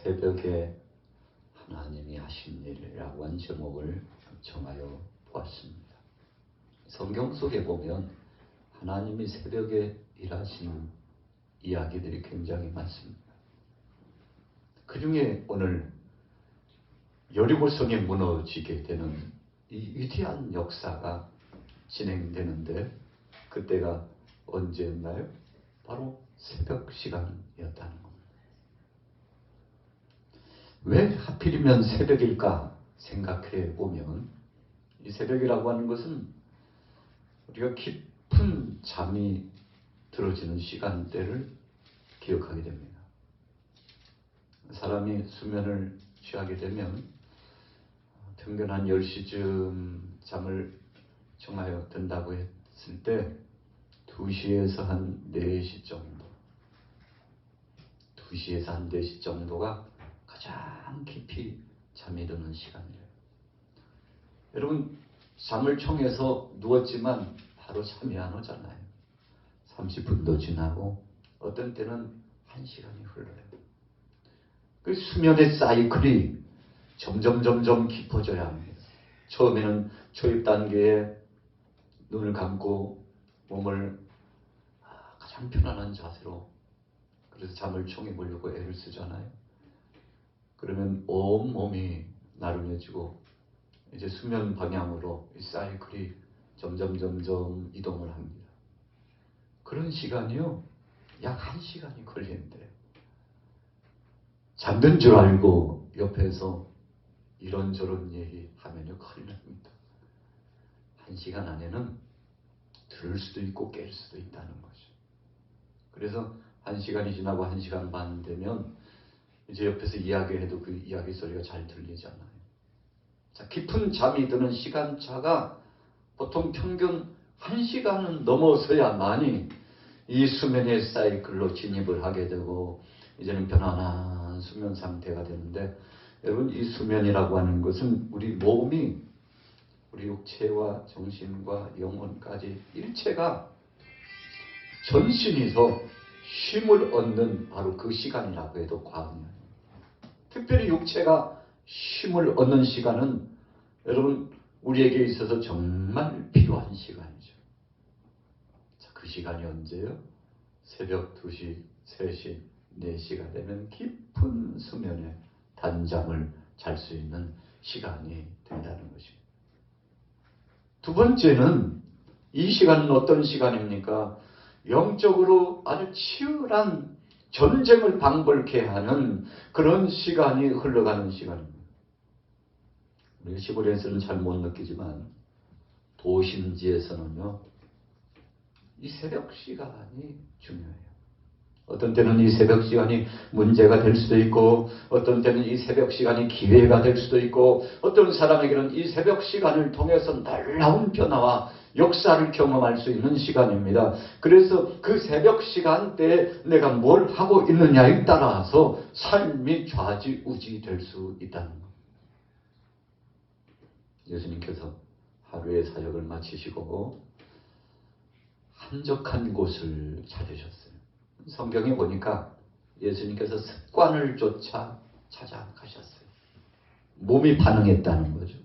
새벽에 하나님이 하신 일이라고 한 제목을 정하여 보았습니다. 성경 속에 보면 하나님이 새벽에 일하시는 이야기들이 굉장히 많습니다. 그 중에 오늘 여리고성이 무너지게 되는 이 위대한 역사가 진행되는데 그때가 언제였나요? 바로 새벽 시간이었다는 겁니다. 왜 하필이면 새벽일까 생각해 보면 이 새벽이라고 하는 것은 우리가 깊은 잠이 들어지는 시간대를 기억하게 됩니다. 사람이 수면을 취하게 되면 평균 한 10시쯤 잠을 청하여 든다고 했을 때 2시에서 한 4시 정도 2시에서 한 4시 정도가 가장 깊이 잠이 드는 시간이에요. 여러분 잠을 청해서 누웠지만 바로 잠이 안 오잖아요. 30분도 지나고 어떤 때는 1시간이 흘러요. 그 수면의 사이클이 점점 깊어져야 합니다. 처음에는 초입 단계에 눈을 감고 몸을 가장 편안한 자세로 그래서 잠을 청해 보려고 애를 쓰잖아요. 그러면 온 몸이 나른해지고 이제 수면 방향으로 이 사이클이 점점 이동을 합니다. 그런 시간이요 약 1시간이 걸리는데요. 잠든 줄 알고 옆에서 이런저런 얘기하면요 큰일 납니다. 1시간 안에는 들을 수도 있고 깰 수도 있다는 거죠. 그래서 1시간이 지나고 1시간 반 되면 이제 옆에서 이야기해도 그 이야기 소리가 잘 들리잖아요. 자, 깊은 잠이 드는 시간차가 보통 평균 1시간은 넘어서야만이 이 수면의 사이클로 진입을 하게 되고 이제는 편안한 수면 상태가 되는데 여러분 이 수면이라고 하는 것은 우리 몸이 우리 육체와 정신과 영혼까지 일체가 전신이서 쉼을 얻는 바로 그 시간이라고 해도 과언이 아닙니다. 특별히 육체가 쉼을 얻는 시간은 여러분 우리에게 있어서 정말 필요한 시간이죠. 자, 그 시간이 언제요? 새벽 2시, 3시, 4시가 되면 깊은 수면에 단잠을 잘 수 있는 시간이 된다는 것입니다. 두 번째는 이 시간은 어떤 시간입니까? 영적으로 아주 치열한 전쟁을 방불케 하는 그런 시간이 흘러가는 시간입니다. 우리 시골에서는 잘 못 느끼지만 도심지에서는요 이 새벽 시간이 중요해요. 어떤 때는 이 새벽 시간이 문제가 될 수도 있고 어떤 때는 이 새벽 시간이 기회가 될 수도 있고 어떤 사람에게는 이 새벽 시간을 통해서 놀라운 변화와 역사를 경험할 수 있는 시간입니다. 그래서 그 새벽 시간대에 내가 뭘 하고 있느냐에 따라서 삶이 좌지우지 될 수 있다는 것. 예수님께서 하루의 사역을 마치시고 한적한 곳을 찾으셨어요. 성경에 보니까 예수님께서 습관을 쫓아 찾아가셨어요. 몸이 반응했다는 거죠.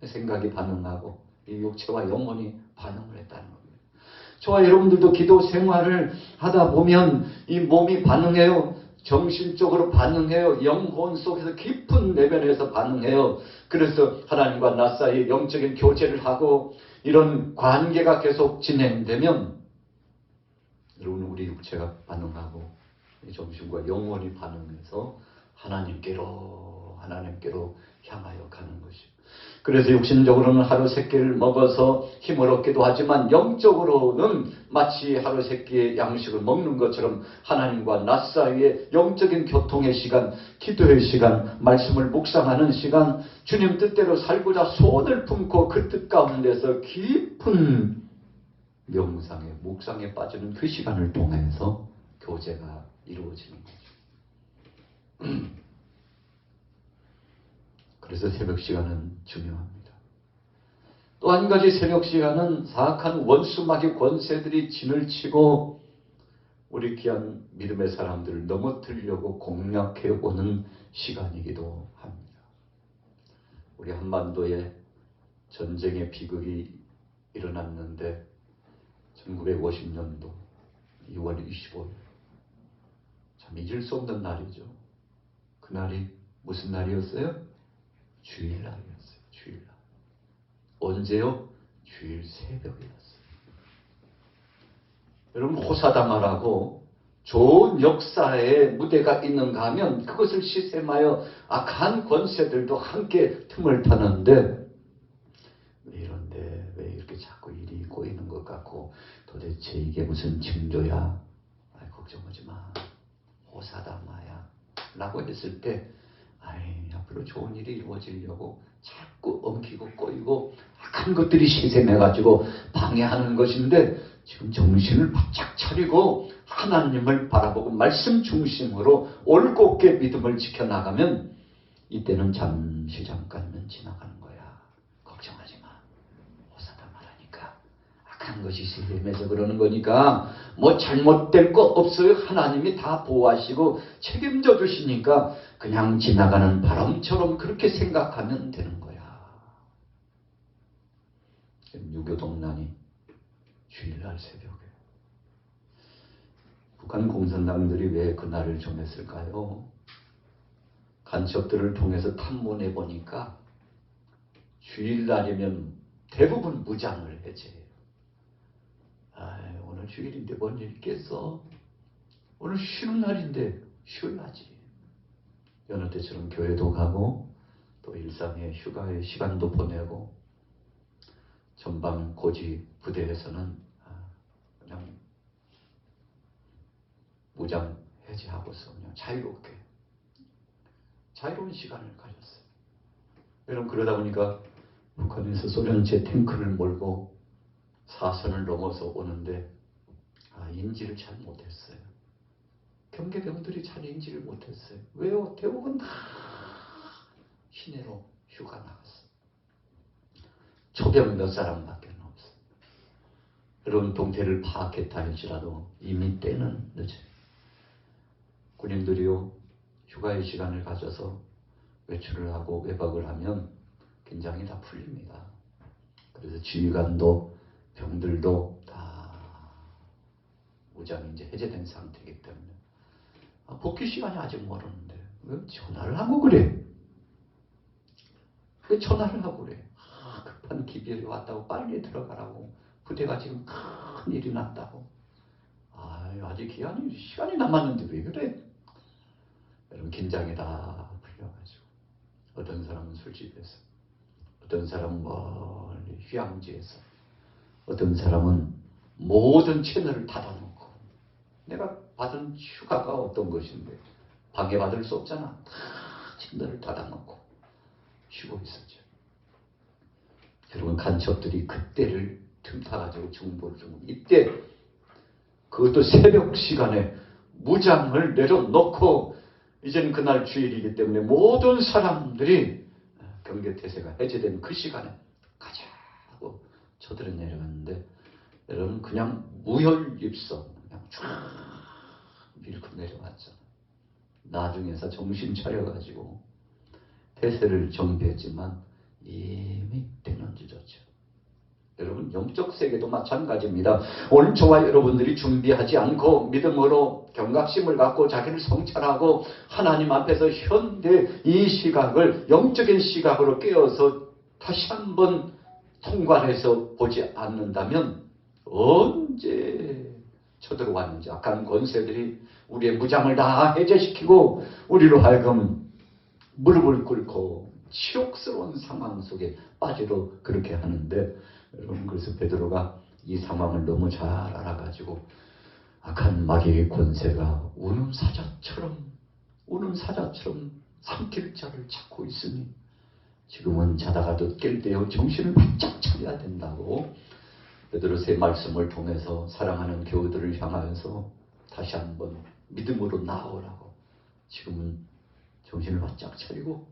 생각이 반응하고 이 육체와 영혼이 반응을 했다는 겁니다. 저와 여러분들도 기도 생활을 하다 보면 이 몸이 반응해요. 정신적으로 반응해요. 영혼 속에서 깊은 내면에서 반응해요. 그래서 하나님과 나 사이에 영적인 교제를 하고 이런 관계가 계속 진행되면 여러분 우리 육체가 반응하고 정신과 영혼이 반응해서 하나님께로 향하여 가는 것이죠. 그래서 육신적으로는 하루 3끼를 먹어서 힘을 얻기도 하지만 영적으로는 마치 하루 3끼의 양식을 먹는 것처럼 하나님과 나 사이의 영적인 교통의 시간, 기도의 시간, 말씀을 묵상하는 시간, 주님 뜻대로 살고자 소원을 품고 그 뜻 가운데서 깊은 명상에, 묵상에 빠지는 그 시간을 통해서 교제가 이루어지는 거죠. 그래서 새벽 시간은 중요합니다. 또 한 가지 새벽 시간은 사악한 원수마귀 권세들이 진을 치고 우리 귀한 믿음의 사람들을 넘어뜨리려고 공략해 오는 시간이기도 합니다. 우리 한반도에 전쟁의 비극이 일어났는데 1950년도 2월 25일 참 잊을 수 없는 날이죠. 그날이 무슨 날이었어요? 주일날이었어요. 주일날. 언제요? 주일 새벽이었어요. 여러분, 호사다마라고 좋은 역사의 무대가 있는가 하면 그것을 시샘하여 악한 권세들도 함께 틈을 타는데, 왜 이런데 왜 이렇게 자꾸 일이 꼬이는 것 같고 도대체 이게 무슨 징조야? 걱정하지 마. 호사다마야 라고 했을 때 앞으로 좋은 일이 이루어지려고 자꾸 엉키고 꼬이고 악한 것들이 시샘해가지고 방해하는 것인데, 지금 정신을 바짝 차리고 하나님을 바라보고 말씀 중심으로 올곧게 믿음을 지켜나가면 이때는 잠시 잠깐은 지나가는 거야. 걱정하지 마. 호사다마라니까. 악한 것이 시샘해서 그러는 거니까 뭐 잘못될 거 없어요. 하나님이 다 보호하시고 책임져 주시니까 그냥 지나가는 바람처럼 그렇게 생각하면 되는 거야. 유교동란이 주일날 새벽에 북한 공산당들이 왜 그날을 정했을까요? 간첩들을 통해서 탐문해 보니까 주일날이면 대부분 무장을 해제해요. 오늘 주일인데 뭔 일 있겠어? 오늘 쉬는 날인데 쉬어야지. 여느 때처럼 교회도 가고 또 일상의 휴가의 시간도 보내고, 전방 고지 부대에서는 그냥 무장 해제하고서 그냥 자유롭게 자유로운 시간을 가졌어요. 여러분, 그러다 보니까 북한에서 소련제 탱크를 몰고 사선을 넘어서 오는데 인지를 잘 못했어요. 경계병들이 잘 인지를 못했어요. 왜요? 대부분 다 시내로 휴가 나갔어요. 초병 몇 사람밖에 없어요. 여러분, 동태를 파악했다 할지라도 이미 때는 늦어요. 군인들이요, 휴가의 시간을 가져서 외출을 하고 외박을 하면 긴장이 다 풀립니다. 그래서 지휘관도 병들도 다 무장이 이제 해제된 상태이기 때문에 복귀 시간이 아직 멀었는데 왜 전화를 하고 그래? 왜 전화를 하고 그래? 급한 기별이 왔다고 빨리 들어가라고. 부대가 지금 큰 일이 났다고. 아직 시간이 남았는데 왜 그래? 여러분, 긴장이 다 풀려가지고 어떤 사람은 술집에서, 어떤 사람은 멀리 휴양지에서, 어떤 사람은 모든 채널을 닫아놓고, 내가 받은 휴가가 어떤 것인데 방해받을 수 없잖아. 다 채널을 닫아놓고 쉬고 있었죠. 여러분, 간첩들이 그때를 틈타가지고 정보를 주고, 이때 그것도 새벽 시간에 무장을 내려놓고, 이제는 그날 주일이기 때문에 모든 사람들이 경계태세가 해제된 그 시간에 가자 하고 저들은 내려갔는데, 여러분, 그냥 무혈입성 그냥 쫙 밀고 내려왔죠. 나중에서 정신 차려가지고 태세를 정비했지만 이미 때는 늦었죠. 여러분, 영적 세계도 마찬가지입니다. 오늘 저와 여러분들이 준비하지 않고 믿음으로 경각심을 갖고 자기를 성찰하고 하나님 앞에서 현대 이 시각을 영적인 시각으로 깨어서 다시 한번 통관해서 보지 않는다면 언제 쳐들어왔는지 악한 권세들이 우리의 무장을 다 해제시키고 우리로 하여금 무릎을 꿇고 치욕스러운 상황 속에 빠지도록 그렇게 하는데, 여러분, 그래서 베드로가 이 상황을 너무 잘 알아가지고 악한 마귀의 권세가 우는 사자처럼 삼킬 자를 찾고 있으니 지금은 자다가도 깰 때요 정신을 바짝 차려야 된다고 베드로의 말씀을 통해서 사랑하는 교우들을 향하여서 다시 한번 믿음으로 나아오라고, 지금은 정신을 바짝 차리고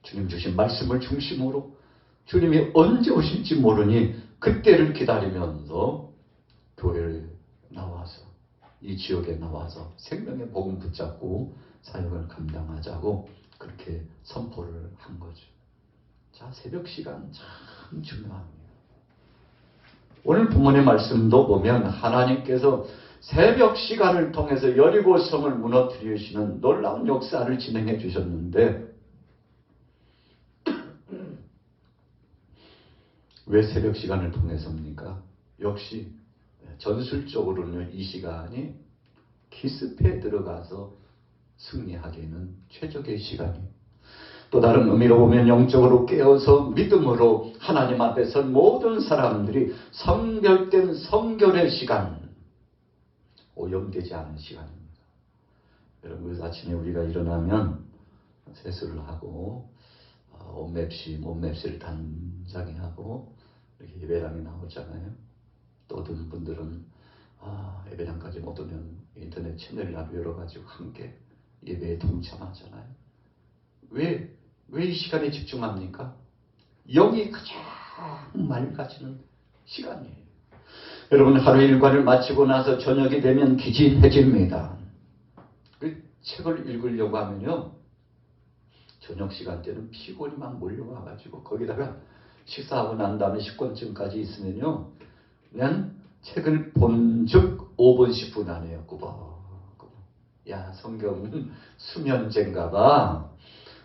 주님 주신 말씀을 중심으로 주님이 언제 오실지 모르니 그때를 기다리면서 교회를 나와서 이 지역에 나와서 생명의 복음 붙잡고 사역을 감당하자고 그렇게 선포를 한 거죠. 자, 새벽 시간 참 중요합니다. 오늘 본문의 말씀도 보면 하나님께서 새벽 시간을 통해서 여리고성을 무너뜨리시는 놀라운 역사를 진행해 주셨는데 왜 새벽 시간을 통해서입니까? 역시 전술적으로는 이 시간이 기습에 들어가서 승리하기에는 최적의 시간이에요. 또 다른 의미로 보면 영적으로 깨어서 믿음으로 하나님 앞에 선 모든 사람들이 성별된 성결의 시간, 오염되지 않은 시간입니다. 여러분, 그 아침에 우리가 일어나면 세수를 하고 옷맵시를 단장히 하고 이렇게 예배당에 나오잖아요. 또 어떤 분들은 예배당까지 못 오면 인터넷 채널이라도 열어가지고 함께 예배에 동참하잖아요. 왜 이 시간에 집중합니까? 영이 가장 맑아지는 시간이에요. 여러분, 하루 일과를 마치고 나서 저녁이 되면 기진해집니다. 그 책을 읽으려고 하면요, 저녁 시간 때는 피곤이 막 몰려와가지고 거기다가 식사하고 난 다음에 식곤증까지 있으면요, 그냥 책을 본즉 5분 10분 안에요. 꾸벅꾸벅. 야, 성경은 수면제인가 봐.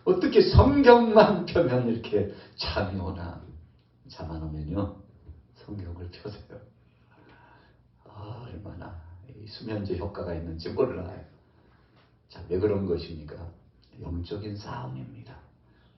어떻게 성경만 펴면 이렇게 잠이 오나. 잠 안 오면요, 성경을 펴세요. 얼마나 이 수면제 효과가 있는지 몰라요. 자, 왜 그런 것입니까? 영적인 싸움입니다.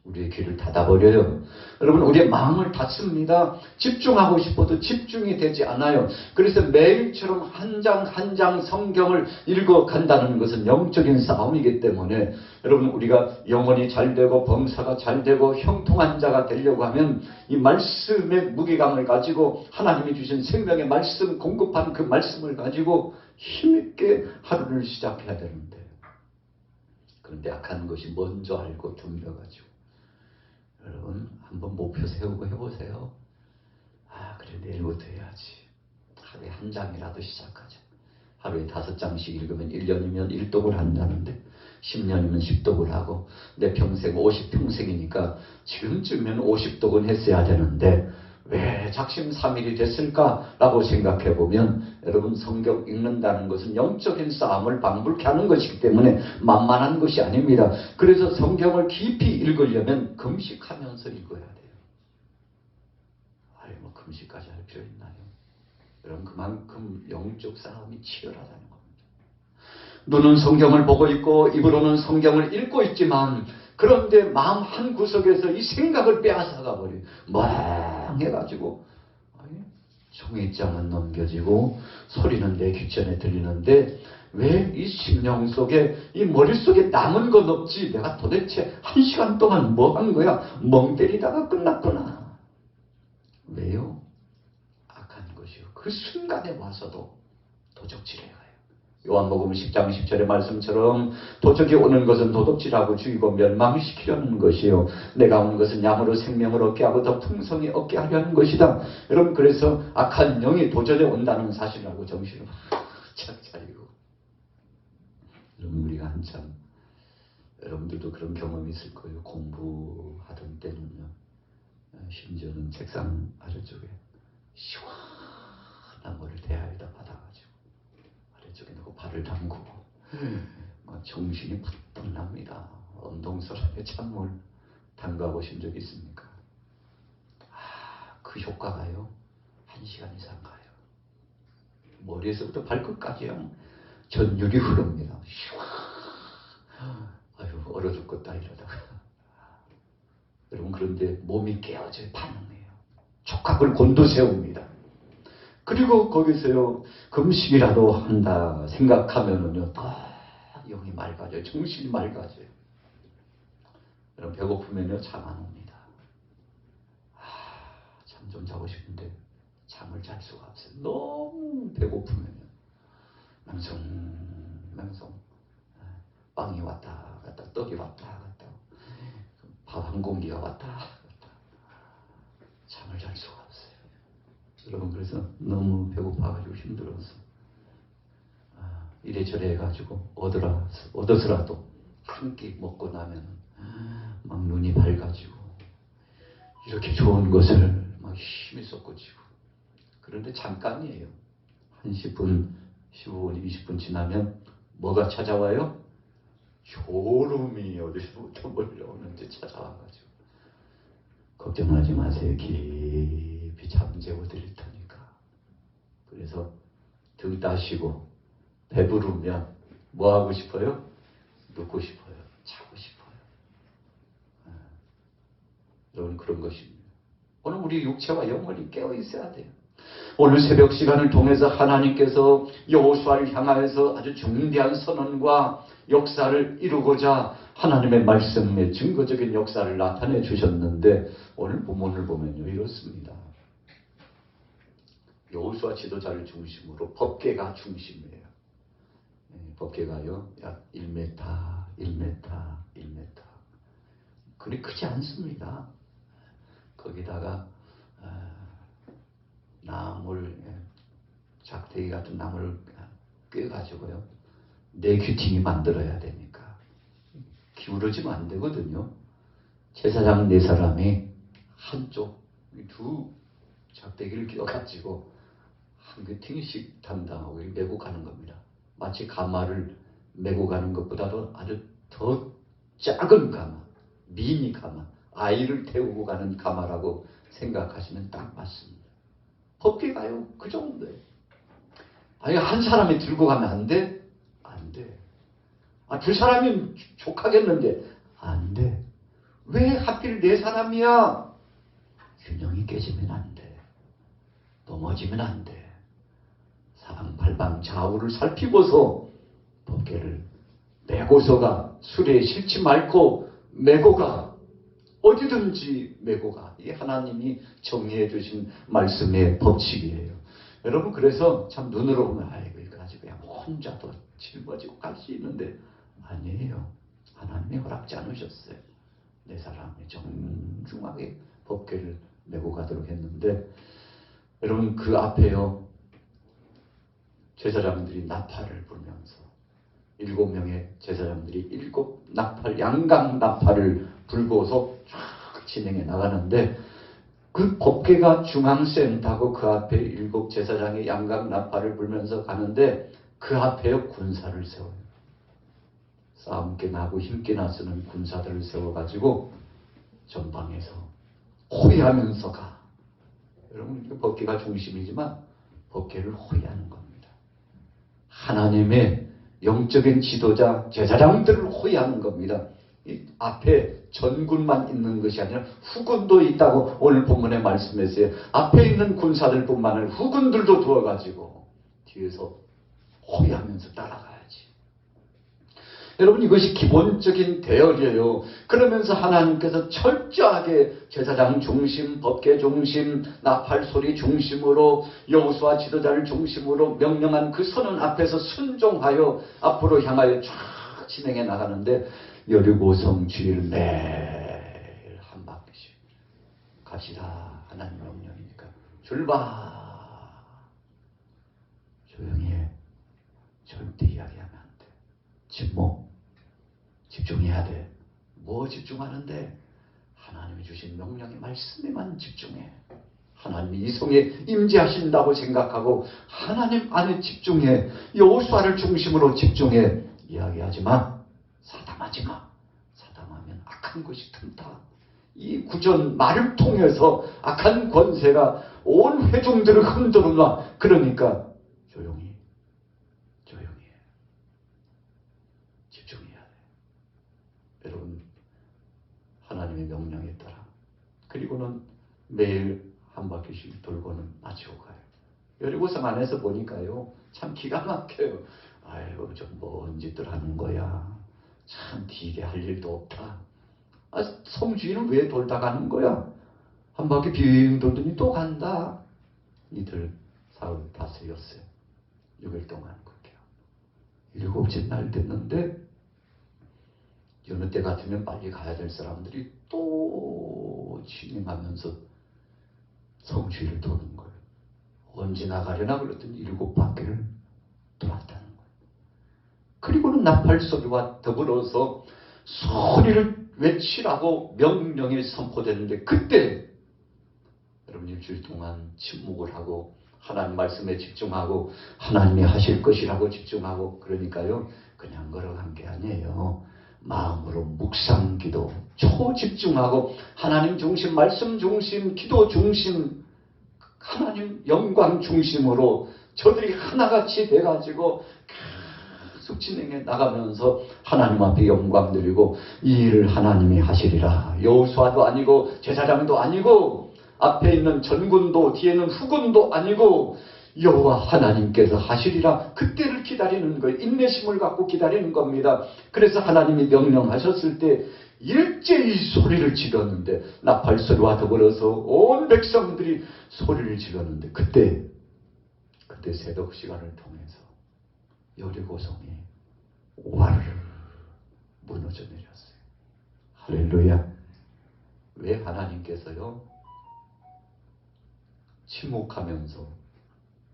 우리의 귀를 닫아버려요. 여러분, 우리의 마음을 닫습니다. 집중하고 싶어도 집중이 되지 않아요. 그래서 매일처럼 한 장 한 장 성경을 읽어간다는 것은 영적인 싸움이기 때문에 여러분, 우리가 영혼이 잘되고 범사가 잘되고 형통한 자가 되려고 하면 이 말씀의 무게감을 가지고 하나님이 주신 생명의 말씀, 공급한 그 말씀을 가지고 힘있게 하루를 시작해야 되는데, 그런데 악한 것이 먼저 알고 덤벼가지고, 여러분, 한번 목표 세우고 해보세요. 그래, 내일부터 해야지. 하루에 한 장이라도 시작하자. 하루에 5장씩 읽으면 1년이면 1독을 한다는데 10년이면 10독을 하고, 내 평생 50평생이니까 지금쯤이면 50독은 했어야 되는데 왜 작심삼일이 됐을까라고 생각해보면, 여러분, 성경 읽는다는 것은 영적인 싸움을 방불케 하는 것이기 때문에 만만한 것이 아닙니다. 그래서 성경을 깊이 읽으려면 금식하면서 읽어야 돼요. 뭐 금식까지 할 필요 있나요? 여러분, 그만큼 영적 싸움이 치열하다는 겁니다. 눈은 성경을 보고 있고 입으로는 성경을 읽고 있지만, 그런데 마음 한 구석에서 이 생각을 빼앗아가 버려요. 멍해가지고 종이장은 넘겨지고 소리는 내 귀천에 들리는데 왜 이 심령 속에, 이 머릿속에 남은 건 없지, 내가 도대체 1시간 동안 뭐 한 거야? 멍 때리다가 끝났구나. 왜요? 악한 것이요, 그 순간에 와서도 도적질해 가요. 요한복음 10장 10절의 말씀처럼 도적이 오는 것은 도둑질하고 죽이고 멸망시키려는 것이요, 내가 온 것은 양으로 생명을 얻게 하고 더 풍성히 얻게 하려는 것이다. 여러분, 그래서 악한 영이 도전에 온다는 사실을 알고 정신을 바짝 차리고, 여러분, 우리가 한참, 여러분들도 그런 경험이 있을 거예요. 공부하던 때는요, 심지어는 책상 아래쪽에 시원한 물을 대야에다 받아가지고 아래쪽에 놓고 발을 담그고 정신이 푸득 납니다. 엄동설한에 찬물 담가 보신 적 있습니까? 그 효과가요, 1시간 이상 가요. 머리에서부터 발끝까지요, 전율이 흐릅니다. 아유, 얼어 죽겠다 이러다가. 여러분, 그런데 몸이 깨어져요. 반응해요. 촉각을 곤두세웁니다. 그리고 거기서요, 금식이라도 한다 생각하면은요, 영이 맑아져요. 정신이 맑아져요. 여러분, 배고프면요, 잠 안 옵니다. 잠 좀 자고 싶은데 잠을 잘 수가 없어요. 너무 배고프면요, 맹성 빵이 왔다 갔다, 떡이 왔다 갔다, 밥 한 공기가 왔다 갔다, 잠을 잘 수가 없어요. 여러분, 그래서 너무 배고파가지고 힘들어서 이래저래 해가지고 얻어서라도 한 끼 먹고 나면 막 눈이 밝아지고 이렇게 좋은 것을 막 힘이 솟구치고. 그런데 잠깐이에요. 한 10분, 15분, 20분 지나면 뭐가 찾아와요? 졸음이 어디서부터 몰려오는지 찾아와가지고. 걱정하지 마세요. 깊이 잠재워 드릴 테니까. 그래서 등 따시고 배부르면 뭐 하고 싶어요? 눕고 싶어요. 자고 싶어요. 여러분, 그런 것입니다. 오늘 우리 육체와 영혼이 깨어 있어야 돼요. 오늘 새벽 시간을 통해서 하나님께서 여호수아를 향하여서 아주 중대한 선언과 역사를 이루고자 하나님의 말씀에 증거적인 역사를 나타내 주셨는데, 오늘 본문을 보면요, 이렇습니다. 여호수아 지도자를 중심으로 법궤가 중심이에요. 법궤가요, 약 1m, 1m, 1m. 그리 크지 않습니다. 거기다가 나무를, 작대기 같은 나무를 꿰가지고요, 네 귀퉁이 만들어야 되니까 기울어지면 안 되거든요. 제사장 네 사람이 한쪽 두 작대기를 끼워가지고 한 귀퉁이씩 담당하고 메고 가는 겁니다. 마치 가마를 메고 가는 것보다도 아주 더 작은 가마, 미니 가마, 아이를 태우고 가는 가마라고 생각하시면 딱 맞습니다. 법궤가요, 그 정도예요. 아니, 한 사람이 들고 가면 안 돼? 안 돼. 두 사람이면 족하겠는데 안 돼. 왜 하필 네 사람이야? 균형이 깨지면 안 돼. 넘어지면 안 돼. 사방팔방 좌우를 살피고서 법궤를 메고서가, 수레에 실지 말고 메고가, 어디든지 메고가. 이 하나님이 정리해 주신 말씀의 법칙이에요. 여러분, 그래서 참 눈으로 보면 아이고 이거 가지고 그냥 혼자도 짊어지고 갈 수 있는데 아니에요. 하나님이 허락지 않으셨어요. 네 사람이 정중하게 법궤를 메고 가도록 했는데, 여러분, 그 앞에요, 제사장들이 나팔을 불면서 7명의 제사장들이 7 나팔, 양각 나팔을 불고서 쫙 진행해 나가는데, 그 법궤가 중앙센터고 그 앞에 7 제사장이 양각 나팔을 불면서 가는데, 그 앞에 군사를 세워요. 싸움께 나고 힘께 나서는 군사들을 세워가지고 전방에서 호위하면서 가. 여러분, 법궤가 중심이지만 법궤를 호위하는 겁니다. 하나님의 영적인 지도자, 제사장들을 호위하는 겁니다. 이 앞에 전군만 있는 것이 아니라 후군도 있다고 오늘 본문에 말씀했어요. 앞에 있는 군사들뿐만 아니라 후군들도 두어가지고 뒤에서 호위하면서 따라가야지. 여러분, 이것이 기본적인 대열이에요. 그러면서 하나님께서 철저하게 제사장 중심, 법궤 중심, 나팔 소리 중심으로 여호수아 지도자를 중심으로 명령한 그 선언 앞에서 순종하여 앞으로 향하여 쫙 진행해 나가는데, 여리고성 주위를 매일 한 바퀴씩 갑시다. 하나님 명령이니까 출발. 조용히 해. 절대 이야기하면 안 돼. 침묵. 집중해야 돼. 뭐 집중하는데? 하나님이 주신 명령의 말씀에만 집중해. 하나님이 이 성에 임재하신다고 생각하고 하나님 안에 집중해. 여호수아를 중심으로 집중해. 이야기하지 마. 사담하지 마. 사담하면 악한 것이 틈타. 이 구전 말을 통해서 악한 권세가 온 회중들을 흔들어 놔. 그러니까 조용히 해. 집중해야 돼. 여러분, 하나님의 명령에 따라. 그리고는 매일 한 바퀴씩 돌고는 마치고 가요. 여리고성 안에서 보니까요, 참 기가 막혀요. 아이고, 좀 뭔 짓들 하는 거야. 참 길게 할 일도 없다. 성 주인은 왜 돌다 가는 거야? 한 바퀴 빙 돌더니 또 간다. 이들 사흘 다스렸어요. 6일 동안 그렇게요. 7째 날 됐는데, 여느 때 같으면 빨리 가야 될 사람들이 또 진행하면서 성주위를 도는 거예요. 언제 나가려나 그랬더니 7바퀴를 돌았다는 거예요. 나팔 소리와 더불어서 소리를 외치라고 명령이 선포되는데, 그때 여러분 일주일 동안 침묵을 하고 하나님 말씀에 집중하고 하나님이 하실 것이라고 집중하고, 그러니까요 그냥 걸어간 게 아니에요. 마음으로 묵상 기도 초집중하고 하나님 중심, 말씀 중심, 기도 중심, 하나님 영광 중심으로 저들이 하나같이 돼가지고 계속 진행해 나가면서 하나님 앞에 영광 드리고, 이 일을 하나님이 하시리라. 여호수아도 아니고 제사장도 아니고 앞에 있는 전군도 뒤에는 후군도 아니고 여호와 하나님께서 하시리라. 그때를 기다리는 거예요. 인내심을 갖고 기다리는 겁니다. 그래서 하나님이 명령하셨을 때 일제히 소리를 질렀는데, 나팔 소리와 더불어서 온 백성들이 소리를 질렀는데, 그때 새벽 시간을 통해서 여리고성이 와르르 무너져 내렸어요. 할렐루야. 왜 하나님께서요 침묵하면서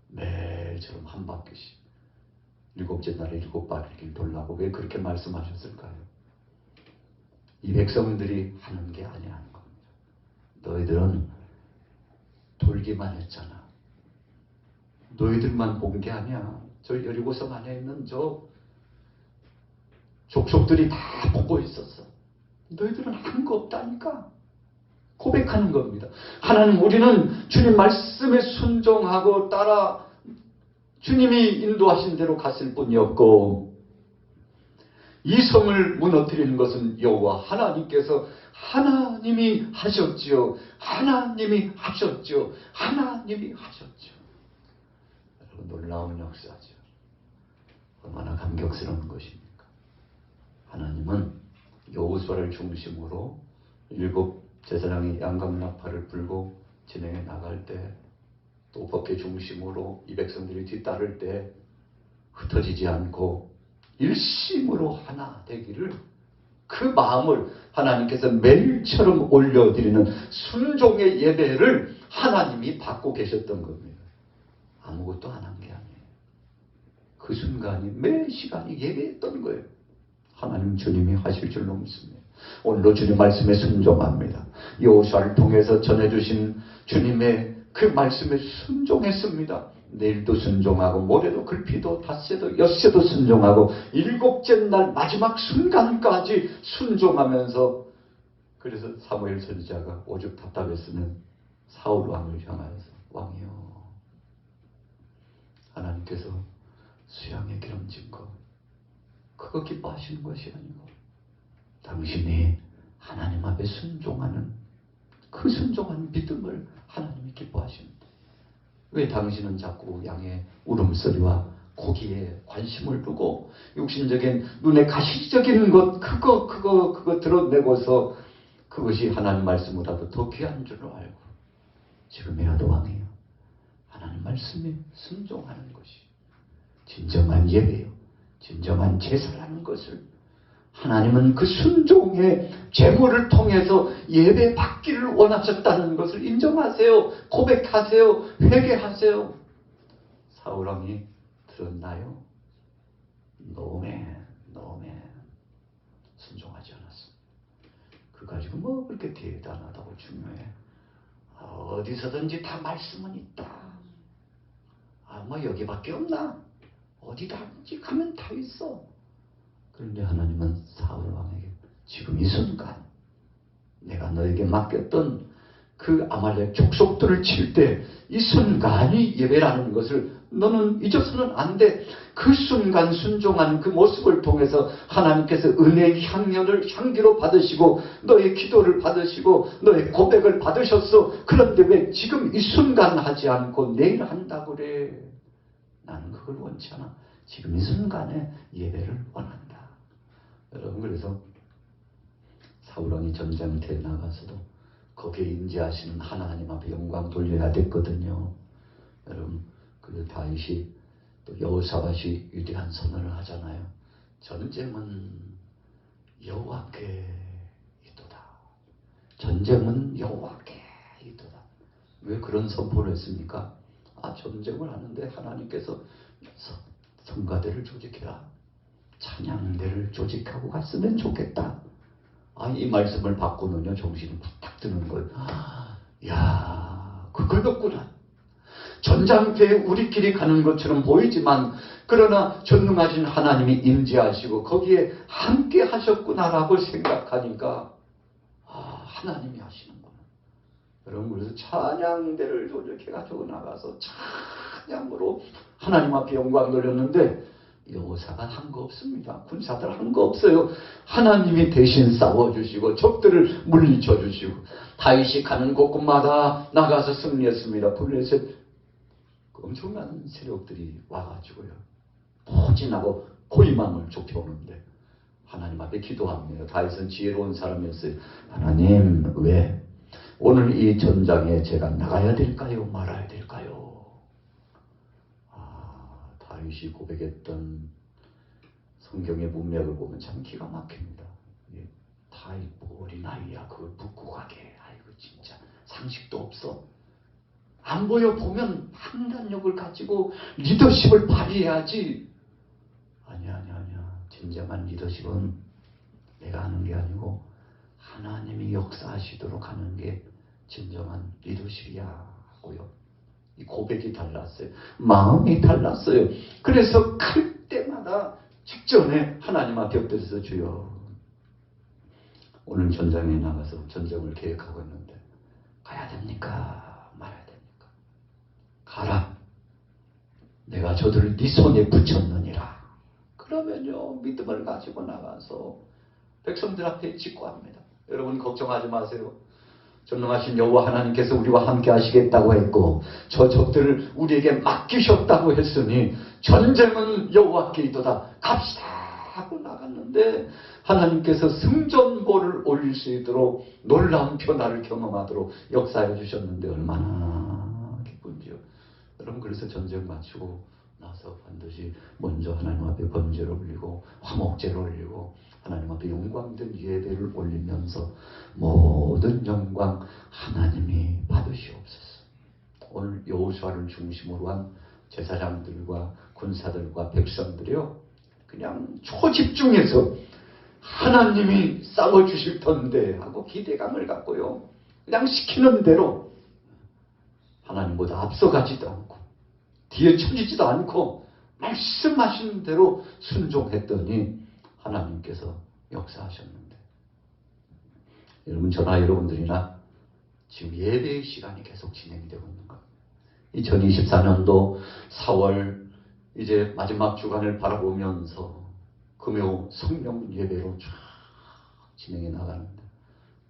매일처럼 한 바퀴씩 일곱째 날에 7바퀴를 돌라고 왜 그렇게 말씀하셨을까요? 이 백성들이 하는 게 아니라는 겁니다. 너희들은 돌기만 했잖아. 너희들만 본 게 아니야. 저 여리고성 안에 있는 저 족속들이 다 보고 있었어. 너희들은 한 거 없다니까. 고백하는 겁니다. 하나님, 우리는 주님 말씀에 순종하고 따라 주님이 인도하신 대로 갔을 뿐이었고, 이 성을 무너뜨리는 것은 여호와 하나님께서 하나님이 하셨지요. 하나님이 하셨죠. 하나님이 하셨죠. 여러분, 놀라운 역사죠. 얼마나 감격스러운 것입니까? 하나님은 여호수아를 중심으로 7 제사장이 양각나팔을 불고 진행해 나갈 때, 또 법계 중심으로 이 백성들이 뒤따를 때 흩어지지 않고 일심으로 하나 되기를, 그 마음을 하나님께서 매일처럼 올려드리는 순종의 예배를 하나님이 받고 계셨던 겁니다. 아무것도 안 한 게 아니에요. 그 순간이 매 시간이 예배했던 거예요. 하나님 주님이 하실 줄로 믿습니다. 오늘도 주님 말씀에 순종합니다. 여호수아를 통해서 전해주신 주님의 그 말씀에 순종했습니다. 내일도 순종하고 모레도 글피도 닷새도 엿새도 순종하고 7째 날 마지막 순간까지 순종하면서, 그래서 사무엘 선지자가 오죽 답답했으면 사울 왕을 향하여서, 왕이여, 하나님께서 수양에 기름진 것 그거 기뻐하시는 것이 아니고 당신이 하나님 앞에 순종하는 그 순종한 믿음을 하나님이 기뻐하십니다. 왜 당신은 자꾸 양의 울음소리와 고기에 관심을 두고 육신적인 눈에 가시적인 것 그거 드러내고서 그것이 하나님 말씀보다도 더 귀한 줄로 알고 지금이라도 왕이요, 하나님 말씀에 순종하는 것이 진정한 예배요, 진정한 제사라는 것을 하나님은 그 순종의 제물을 통해서 예배 받기를 원하셨다는 것을 인정하세요. 고백하세요. 회개하세요. 사울왕이 들었나요? 너무 순종하지 않았습니다. 그 가지고 뭐 그렇게 대단하다고 중요해. 어디서든지 다 말씀은 있다. 뭐 여기밖에 없나? 어디든지 가면 다 있어. 그런데 하나님은 사울 왕에게 지금 이 순간 내가 너에게 맡겼던 그 아말렉 족속들을 칠 때 이 순간이 예배라는 것을 너는 잊어서는 안 돼. 그 순간 순종하는 그 모습을 통해서 하나님께서 은혜의 향기로 받으시고 너의 기도를 받으시고 너의 고백을 받으셨어. 그런데 왜 지금 이 순간 하지 않고 내일 한다고 그래? 나는 그걸 원치 않아. 지금 이 순간에 예배를 원한다. 여러분, 그래서 사울왕이 전쟁터에 나가서도 거기에 임재하시는 하나님 앞에 영광 돌려야 됐거든요. 여러분, 그 다윗이 또 여호사밧이 위대한 선언을 하잖아요. 전쟁은 여호와께 있도다. 전쟁은 여호와께 있도다. 왜 그런 선포를 했습니까? 전쟁을 하는데 하나님께서 성가대를 조직해라. 찬양대를 조직하고 갔으면 좋겠다. 이 말씀을 받고는요, 정신이 탁 드는 거예요. 야, 그거였구나. 전장터에 우리끼리 가는 것처럼 보이지만 그러나 전능하신 하나님이 임재하시고 거기에 함께 하셨구나라고 생각하니까 하나님이 하시는구나. 여러분, 그래서 찬양대를 조직해가지고 나가서 찬양으로 하나님 앞에 영광 돌렸는데 여호사가 한 거 없습니다. 군사들 한 거 없어요. 하나님이 대신 싸워주시고 적들을 물리쳐주시고 다윗이 가는 곳곳마다 나가서 승리했습니다. 블레셋 엄청난 세력들이 와가지고요, 포진하고 고이망을 좁혀오는데 하나님 앞에 기도합니다. 다윗은 지혜로운 사람이었어요. 하나님, 왜 오늘 이 전장에 제가 나가야 될까요? 말아야 될까요? 다윗이 고백했던 성경의 문맥을 보면 참 기가 막힙니다. 다윗 어린아이야, 그걸 묻고 가게. 아이고 진짜 상식도 없어. 안 보여. 보면 판단력을 가지고 리더십을 발휘해야지. 아니야. 진정한 리더십은 내가 하는 게 아니고 하나님이 역사하시도록 하는 게 진정한 리더십이야 하고요. 이 고백이 달랐어요. 마음이 달랐어요. 그래서 갈 때마다 직전에 하나님 앞에 엎드려서 주여, 오늘 전장에 나가서 전쟁을 계획하고 있는데 가야 됩니까? 말아야 됩니까? 가라. 내가 저들을 네 손에 붙였느니라. 그러면요, 믿음을 가지고 나가서 백성들 앞에 직고합니다. 여러분 걱정하지 마세요. 전능하신 여호와 하나님께서 우리와 함께 하시겠다고 했고 저 적들을 우리에게 맡기셨다고 했으니 전쟁은 여호와께이도다. 갑시다 하고 나갔는데 하나님께서 승전보를 올릴 수 있도록 놀라운 변화를 경험하도록 역사해 주셨는데 얼마나 기쁜지요. 여러분, 그래서 전쟁 마치고 나서 반드시 먼저 하나님 앞에 번제를 올리고 화목제를 올리고 하나님 앞에 영광된 예배를 올리면서 모든 영광 하나님이 받으시옵소서. 오늘 여호수아를 중심으로 한 제사장들과 군사들과 백성들이요, 그냥 초집중해서 하나님이 싸워주실 텐데 하고 기대감을 갖고요, 그냥 시키는 대로 하나님보다 앞서가지도 않고 뒤에 쳐지지도 않고 말씀하시는 대로 순종했더니 하나님께서 역사하셨는데, 여러분, 저나 여러분들이나 지금 예배의 시간이 계속 진행이 되고 있는 겁니다. 2024년도 4월 이제 마지막 주간을 바라보면서 금요 성령 예배로 쫙 진행해 나가는데,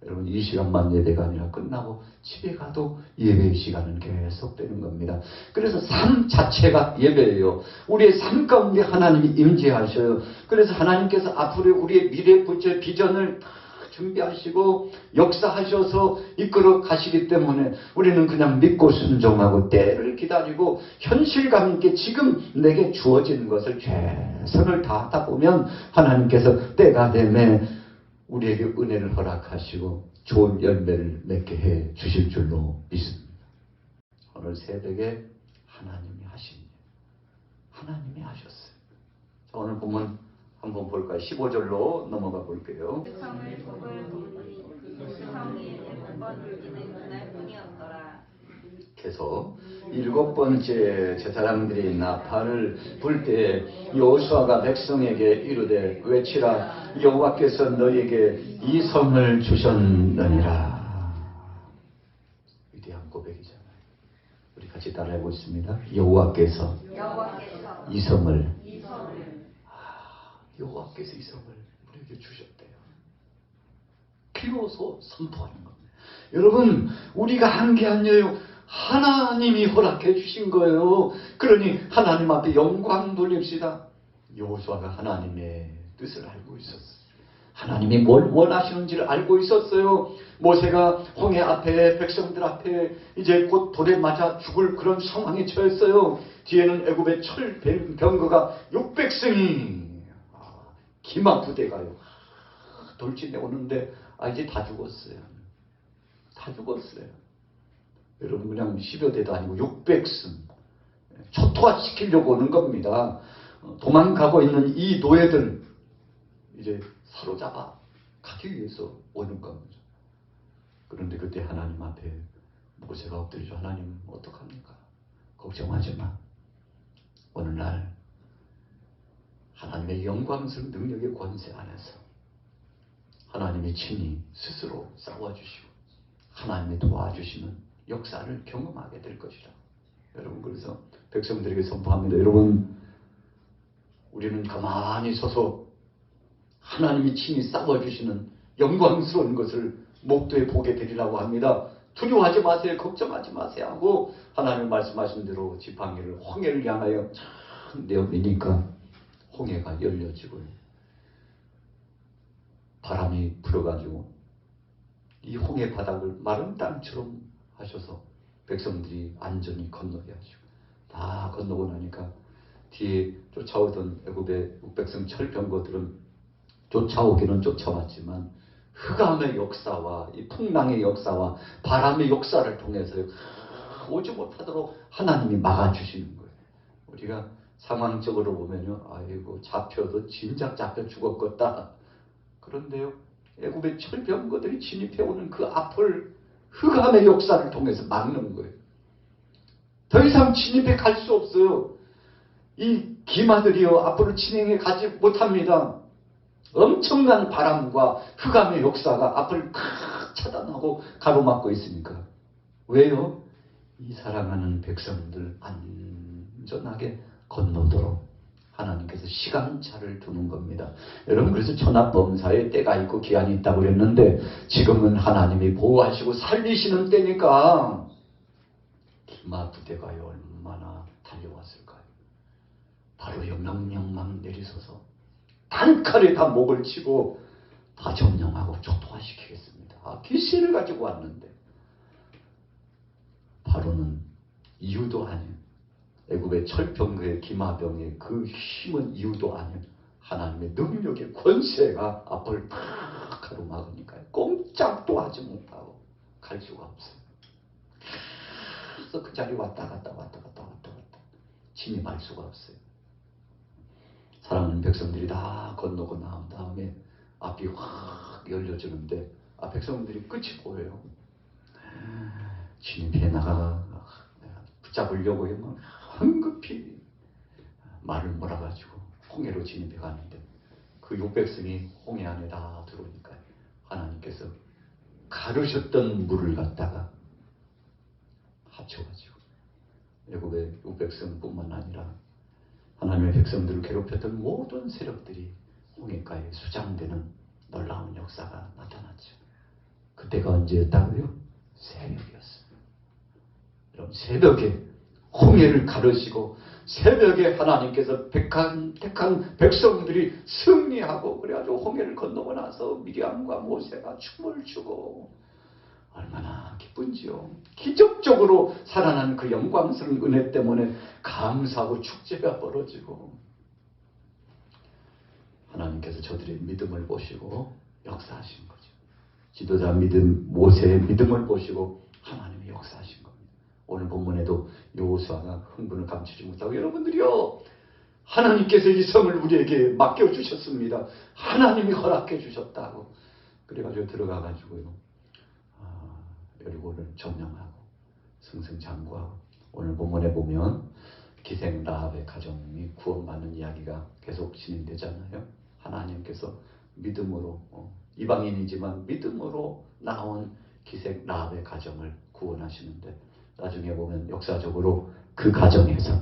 여러분, 이 시간만 예배가 아니라 끝나고 집에 가도 예배의 시간은 계속 되는 겁니다. 그래서 삶 자체가 예배예요. 우리의 삶 가운데 하나님이 임재하셔요. 그래서 하나님께서 앞으로 우리의 미래 부채 비전을 다 준비하시고 역사하셔서 이끌어 가시기 때문에 우리는 그냥 믿고 순종하고 때를 기다리고 현실감 있게 지금 내게 주어지는 것을 최선을 다하다 보면 하나님께서 때가 되면 우리에게 은혜를 허락하시고 좋은 열매를 맺게 해 주실 줄로 믿습니다. 오늘 새벽에 하나님이 하신 일, 하나님이 하셨어요. 자, 오늘 보면 한번 볼까요? 15절로 넘어가 볼게요. 성을 복을 보니 성이 7번 울리는 그날뿐이었더라. 계속 7번째 제사장들이 나팔을 불 때 여호수아가 백성에게 이르되 외치라, 여호와께서 너에게 이 성을 주셨느니라. 위대한 고백이잖아요. 우리 같이 따라해보고 있습니다. 여호와께서 이 성을 여호와께서 이 성을 우리에게 주셨대요. 비로소 선포하는 겁니다. 여러분, 우리가 한 게 아니에요. 하나님이 허락해 주신 거예요. 그러니 하나님 앞에 영광 돌립시다. 여호수아가 하나님의 뜻을 알고 있었어요. 하나님이 뭘 원하시는지를 알고 있었어요. 모세가 홍해 앞에 백성들 앞에 이제 곧 돌에 맞아 죽을 그런 상황에 처했어요. 뒤에는 애굽의 철 병거가 600승이 기마 부대가요 돌진해 오는데 이제 다 죽었어요. 다 죽었어요. 여러분, 그냥 10여 대도 아니고 600승 초토화시키려고 오는 겁니다. 도망가고 있는 이 노예들 이제 사로잡아 가기 위해서 오는 겁니다. 그런데 그때 하나님 앞에 모세가 엎드리죠. 하나님 어떡합니까? 걱정하지 마. 오늘날 하나님의 영광스러운 능력의 권세 안에서 하나님이 친히 스스로 싸워주시고 하나님의 도와주시는 역사를 경험하게 될 것이라. 여러분, 그래서 백성들에게 선포합니다. 여러분, 우리는 가만히 서서 하나님이 친히 싸워주시는 영광스러운 것을 목도에 보게 되리라고 합니다. 두려워하지 마세요. 걱정하지 마세요 하고 하나님 말씀하신 대로 지팡이를 홍해를 향하여 쫙 내어미니까 홍해가 열려지고 바람이 불어가지고 이 홍해 바닥을 마른 땅처럼 하셔서 백성들이 안전히 건너게 하시고 다 건너고 나니까 뒤에 쫓아오던 애굽의 백성 철병거들은 쫓아오기는 쫓아왔지만 흑암의 역사와 이 풍랑의 역사와 바람의 역사를 통해서 오지 못하도록 하나님이 막아주시는 거예요. 우리가 상황적으로 보면요, 아이고 잡혀도 진작 잡혀 죽었겠다. 그런데요, 애굽의 철병거들이 진입해오는 그 앞을 흑암의 역사를 통해서 막는 거예요. 더 이상 진입해 갈 수 없어요. 이 기마들이요 앞으로 진행해 가지 못합니다. 엄청난 바람과 흑암의 역사가 앞을 탁 차단하고 가로막고 있으니까. 왜요? 이 사랑하는 백성들 안전하게 건너도록 하나님께서 시간차를 두는 겁니다. 여러분, 그래서 천하범사에 때가 있고 기한이 있다고 그랬는데 지금은 하나님이 보호하시고 살리시는 때니까 기마 부대가 얼마나 달려왔을까요? 바로요 명령만 내리소서 단칼에 다 목을 치고 다 점령하고 초토화시키겠습니다. 기세를 가지고 왔는데 바로는 이유도 아닌 애굽의 철병거의 기마병의 그 힘은 이유도 아닌 하나님의 능력의 권세가 앞을 탁 가로막으니까 꼼짝도 하지 못하고 갈 수가 없어요. 그래서 그 자리 왔다 갔다 진입할 수가 없어요. 사랑하는 백성들이 다 건너고 나온 다음에 앞이 확 열려지는데 백성들이 끝이 보여요. 진입해 나가 붙잡으려고 하면 황급히 말을 몰아가지고 홍해로 진입해 가는데 그 600성이 홍해 안에 다 들어오니까 하나님께서 가르셨던 물을 갖다가 합쳐가지고 애굽의 600성뿐만 아니라 하나님의 백성들을 괴롭혔던 모든 세력들이 홍해가에 수장되는 놀라운 역사가 나타났죠. 그때가 언제였다고요? 새벽이었어요. 여러분, 새벽에 홍해를 가르시고 새벽에 하나님께서 택한 백성들이 승리하고 그래가지고 홍해를 건너고 나서 미리암과 모세가 춤을 추고 얼마나 기쁜지요. 기적적으로 살아난 그 영광스러운 은혜 때문에 감사하고 축제가 벌어지고 하나님께서 저들의 믿음을 보시고 역사하신 거죠. 지도자 믿음, 모세의 믿음을 보시고 하나님이 역사하신 겁니다. 오늘 본문에도 여호수아가 흥분을 감추지 못하고 여러분들이요, 하나님께서 이 성을 우리에게 맡겨주셨습니다. 하나님이 허락해 주셨다고. 그래가지고 들어가가지고요, 여리고를 점령하고 승승장구하고 오늘 본문에 보면 기생 라합의 가정이 구원받는 이야기가 계속 진행되잖아요. 하나님께서 믿음으로 이방인이지만 믿음으로 나온 기생 라합의 가정을 구원하시는데 나중에 보면 역사적으로 그 가정에서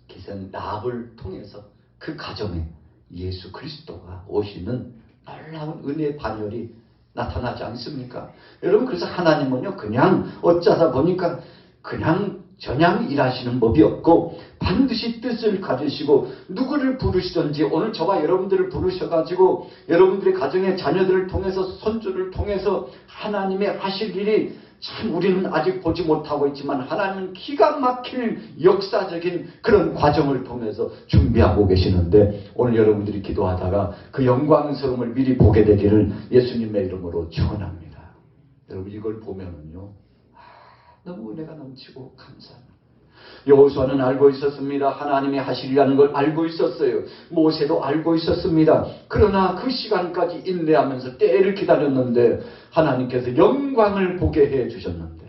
기생 라합을 통해서 그 가정에 예수 그리스도가 오시는 놀라운 은혜의 반열이 나타나지 않습니까? 여러분, 그래서 하나님은요 그냥 어쩌다 보니까 그냥 저냥 일하시는 법이 없고 반드시 뜻을 가지시고 누구를 부르시든지 오늘 저와 여러분들을 부르셔가지고 여러분들의 가정의 자녀들을 통해서 손주를 통해서 하나님의 하실 일이 참 우리는 아직 보지 못하고 있지만 하나님은 기가 막힐 역사적인 그런 과정을 통해서 준비하고 계시는데 오늘 여러분들이 기도하다가 그 영광스러움을 미리 보게 되기를 예수님의 이름으로 축원합니다. 여러분, 이걸 보면은요 너무 은혜가 넘치고 감사합니다. 여호수아는 알고 있었습니다. 하나님이 하시리라는 걸 알고 있었어요. 모세도 알고 있었습니다. 그러나 그 시간까지 인내하면서 때를 기다렸는데 하나님께서 영광을 보게 해 주셨는데,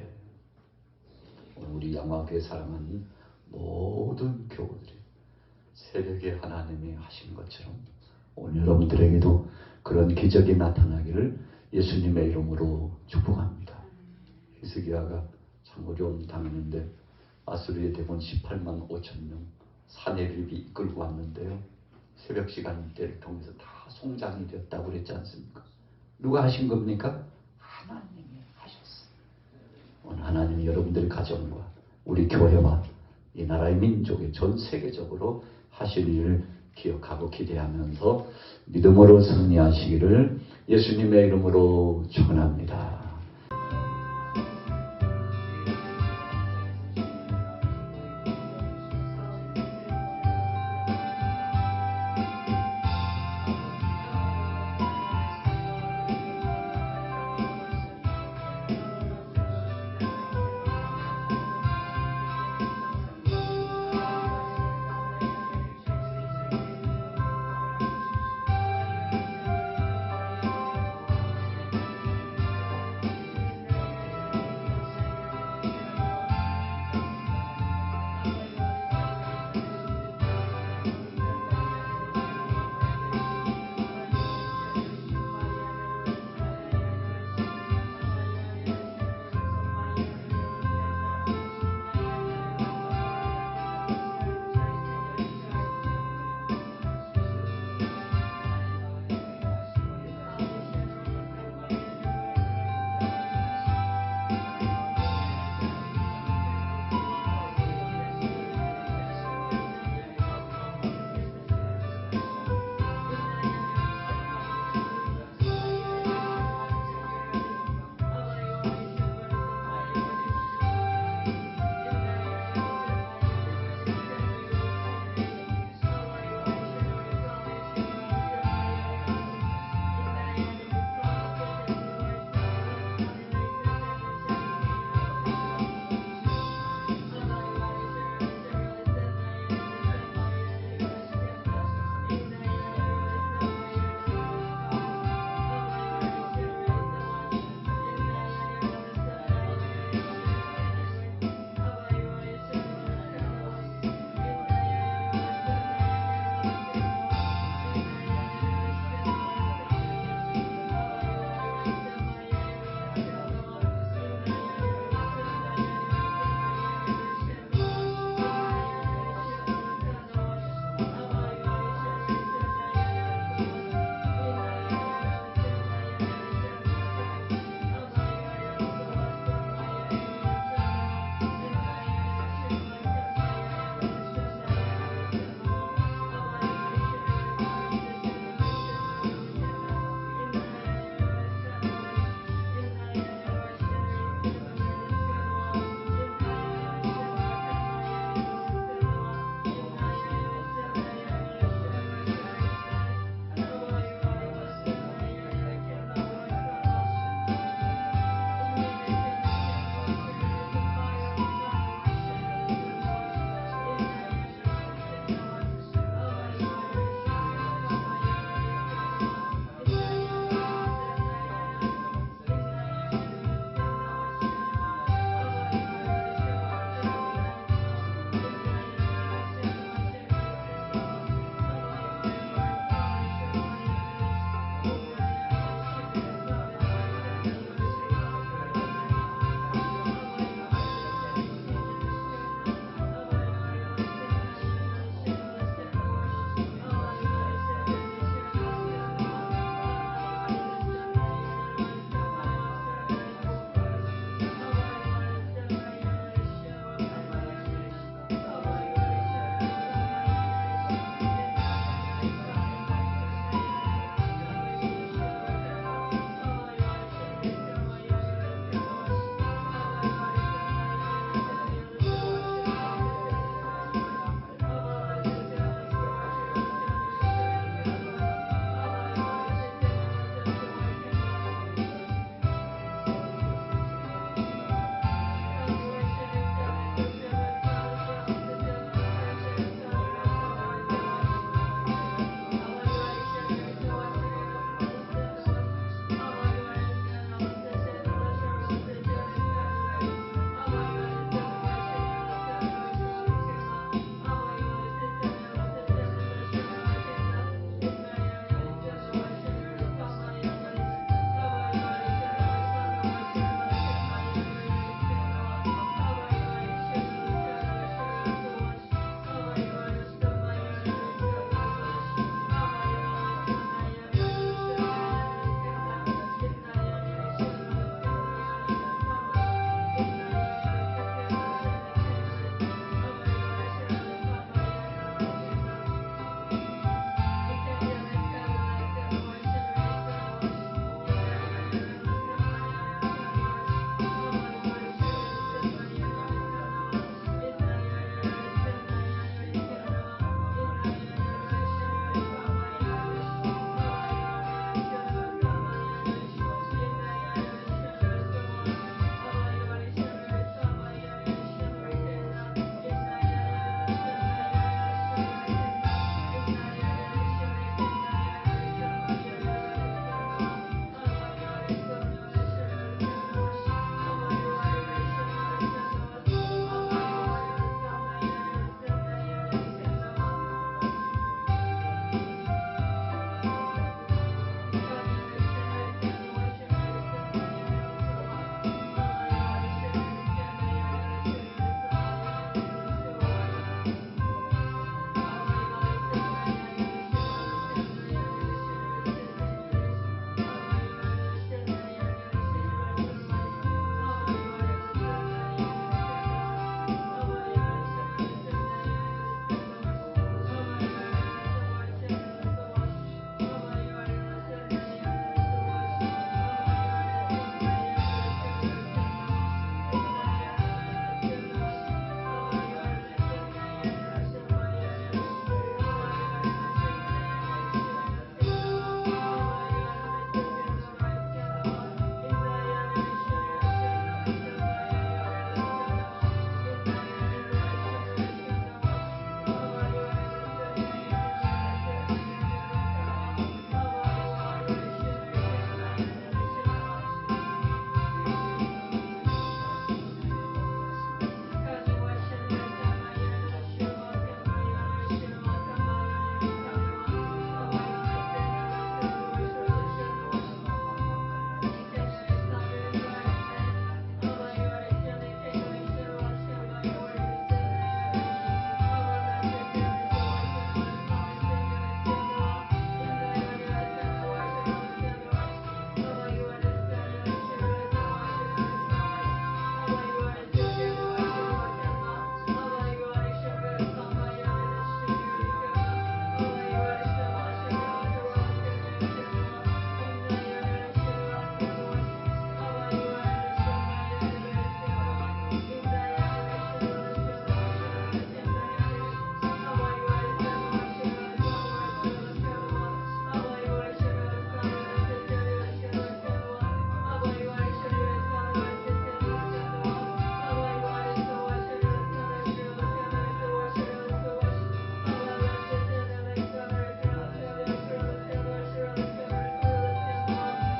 우리 양화교회 사랑하는 모든 교우들이 새벽에 하나님이 하신 것처럼 오늘 여러분들에게도 그런 기적이 나타나기를 예수님의 이름으로 축복합니다. 히스기야가 참 어려움 당했는데 아수르의 대군 18만 5천 명 사내를 이끌고 왔는데요. 새벽 시간대를 통해서 다 송장이 되었다고 그랬지 않습니까? 누가 하신 겁니까? 하나님이 하셨어요. 오늘 하나님이 여러분들의 가정과 우리 교회와 이 나라의 민족의 전 세계적으로 하실 일을 기억하고 기대하면서 믿음으로 승리하시기를 예수님의 이름으로 축원합니다.